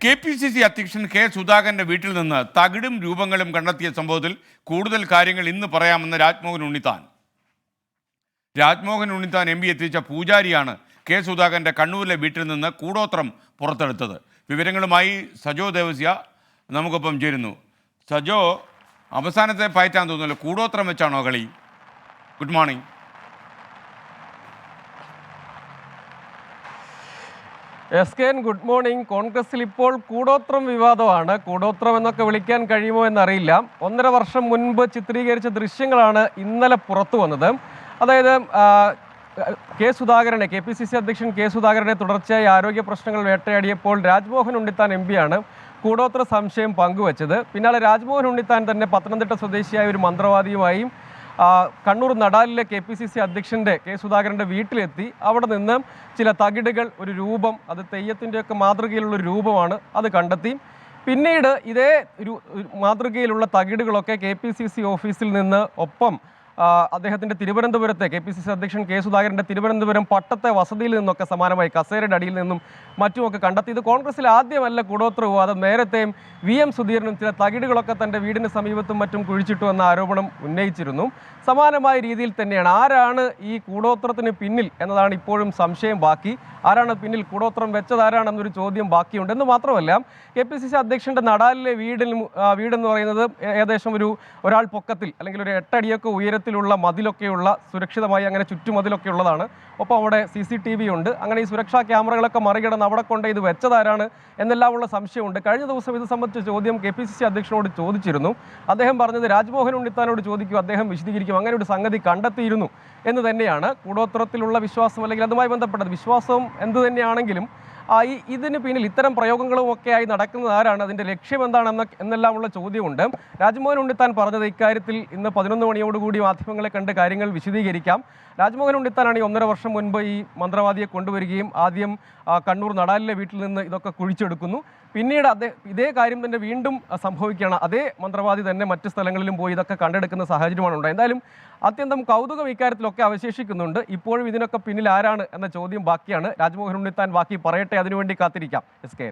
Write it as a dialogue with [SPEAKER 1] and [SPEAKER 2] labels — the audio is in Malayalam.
[SPEAKER 1] കെ.പി.സി.സി അധ്യക്ഷൻ കെ സുധാകരന്റെ വീട്ടിൽ നിന്ന് തകിടും രൂപങ്ങളും കണ്ടെത്തിയ സംഭവത്തിൽ കൂടുതൽ കാര്യങ്ങൾ ഇന്ന് പറയാമെന്ന് രാജ്മോഹൻ ഉണ്ണിത്താൻ എം പി എത്തിച്ച പൂജാരിയാണ് കെ സുധാകരന്റെ കണ്ണൂരിലെ വീട്ടിൽ നിന്ന് കൂടോത്രം പുറത്തെടുത്തത്. വിവരങ്ങളുമായി സജോ ദേവസ്യ നമുക്കൊപ്പം ചേരുന്നു. സജോ, അവസാനത്തെ പയറ്റാൻ തോന്നുന്നല്ലോ, കൂടോത്രം വെച്ചാണോ കളി? Good morning.
[SPEAKER 2] SKN, good morning. കോൺഗ്രസിൽ ഇപ്പോൾ കൂടോത്രം വിവാദമാണ്. കൂടോത്രം എന്നൊക്കെ വിളിക്കാൻ കഴിയുമോ എന്നറിയില്ല. 1.5 വർഷം മുൻപ് ചിത്രീകരിച്ച ദൃശ്യങ്ങളാണ് ഇന്നലെ പുറത്തു വന്നത്. അതായത് കെ സുധാകരനെ, കെ.പി.സി.സി അധ്യക്ഷൻ കെ സുധാകരനെ തുടർച്ചയായി ആരോഗ്യ പ്രശ്നങ്ങൾ വേട്ടയാടിയപ്പോൾ രാജ്മോഹൻ ഉണ്ണിത്താൻ എം പിയാണ് കൂടോത്ര സംശയം പങ്കുവച്ചത്. പിന്നാലെ രാജ്മോഹൻ ഉണ്ണിത്താൻ തന്നെ പത്തനംതിട്ട സ്വദേശിയായ ഒരു മന്ത്രവാദിയുമായും കണ്ണൂർ നടാലിലെ കെ.പി.സി.സി അധ്യക്ഷൻ്റെ കെ സുധാകരൻ്റെ വീട്ടിലെത്തി. അവിടെ നിന്ന് ചില തകിടുകൾ, ഒരു രൂപം, അത് തെയ്യത്തിൻ്റെയൊക്കെ മാതൃകയിലുള്ളൊരു രൂപമാണ്, അത് കണ്ടെത്തി. പിന്നീട് ഇതേ മാതൃകയിലുള്ള തകിടുകളൊക്കെ കെ.പി.സി.സി ഓഫീസിൽ നിന്ന് ഒപ്പം അദ്ദേഹത്തിൻ്റെ തിരുവനന്തപുരത്തെ കെ.പി.സി.സി അധ്യക്ഷൻ കെ സുധാകരൻ്റെ തിരുവനന്തപുരം പട്ടത്തെ വസതിയിൽ നിന്നൊക്കെ സമാനമായി കസേരയുടെ അടിയിൽ നിന്നും മറ്റുമൊക്കെ കണ്ടെത്തി. ഇത് കോൺഗ്രസിൽ ആദ്യമല്ല കൂടോത്ര വിവാദം. നേരത്തെയും VM സുധീരനും ചില തകിടുകളൊക്കെ തൻ്റെ വീടിന് സമീപത്തും മറ്റും കുഴിച്ചിട്ടു എന്ന ആരോപണം ഉന്നയിച്ചിരുന്നു. സമാനമായ രീതിയിൽ തന്നെയാണ്. ആരാണ് ഈ കൂടോത്രത്തിന് പിന്നിൽ എന്നതാണ് ഇപ്പോഴും സംശയം ബാക്കി. ആരാണ് പിന്നിൽ, കൂടോത്രം വെച്ചതാരാണെന്നൊരു ചോദ്യം ബാക്കിയുണ്ട്. എന്ന് മാത്രമല്ല, കെ.പി.സി.സി അധ്യക്ഷൻ്റെ നടാലിലെ വീടെന്ന് പറയുന്നത് ഏകദേശം ഒരാൾ പൊക്കത്തിൽ അല്ലെങ്കിൽ ഒരു 8 അടിയൊക്കെ ഉയരത്തിലുള്ള മതിലൊക്കെയുള്ള, സുരക്ഷിതമായി അങ്ങനെ ചുറ്റുമതിലൊക്കെ ഉള്ളതാണ്. ഒപ്പം അവിടെ CCTV ഉണ്ട്. അങ്ങനെ ഈ സുരക്ഷാ ക്യാമറകളൊക്കെ മറികടന്ന് അവിടെ കൊണ്ട് ഇത് വെച്ചതാരാണ് എന്നെല്ലാമുള്ള സംശയമുണ്ട്. കഴിഞ്ഞ ദിവസം ഇത് സംബന്ധിച്ച ചോദ്യം കെ.പി.സി.സി അധ്യക്ഷനോട് ചോദിച്ചിരുന്നു. അദ്ദേഹം പറഞ്ഞത് രാജ്മോഹൻ ഉണ്ണിത്താനോട് ചോദിക്കും, അദ്ദേഹം വിശദീകരിക്കും, അങ്ങനെ ഒരു സംഗതി കണ്ടെത്തിയിരുന്നു എന്ന് തന്നെയാണ്. കൂടോത്രത്തിലുള്ള വിശ്വാസം അല്ലെങ്കിൽ അതുമായി ബന്ധപ്പെട്ടത് വിശ്വാസം എന്തു തന്നെയാണെങ്കിലും ഇതിന് പിന്നിൽ ഇത്തരം പ്രയോഗങ്ങളും ഒക്കെയായി നടക്കുന്നത് ആരാണ്, അതിൻ്റെ ലക്ഷ്യം എന്നെല്ലാമുള്ള ചോദ്യമുണ്ട്. രാജ്മോഹൻ ഉണ്ണിത്താൻ പറഞ്ഞത് ഇക്കാര്യത്തിൽ ഇന്ന് 11 മണിയോടുകൂടി മാധ്യമങ്ങളെ കണ്ട് കാര്യങ്ങൾ വിശദീകരിക്കാം. രാജ്മോഹൻ ഉണ്ണിത്താനാണ് ഈ 1.5 വർഷം മുൻപ് ഈ മന്ത്രവാദിയെ കൊണ്ടുവരികയും ആദ്യം കണ്ണൂർ നടാലിലെ വീട്ടിൽ നിന്ന് ഇതൊക്കെ കുഴിച്ചെടുക്കുന്നു. പിന്നീട് ഇതേ കാര്യം തന്നെ വീണ്ടും സംഭവിക്കുകയാണ്. അതേ മന്ത്രവാദി തന്നെ മറ്റ് സ്ഥലങ്ങളിലും പോയി ഇതൊക്കെ കണ്ടെടുക്കുന്ന സാഹചര്യമാണ് ഉണ്ടായത്. എന്തായാലും അത്യന്തം കൗതുകം ഇക്കാര്യത്തിലൊക്കെ അവശേഷിക്കുന്നുണ്ട്. ഇപ്പോഴും ഇതിനൊക്കെ പിന്നിൽ ആരാണ് എന്ന ചോദ്യം ബാക്കിയാണ്. രാജ്മോഹൻ ഉണ്ണിത്താൻ ബാക്കി പറയട്ടെ, അതിനുവേണ്ടി കാത്തിരിക്കാം. എസ്.കെ.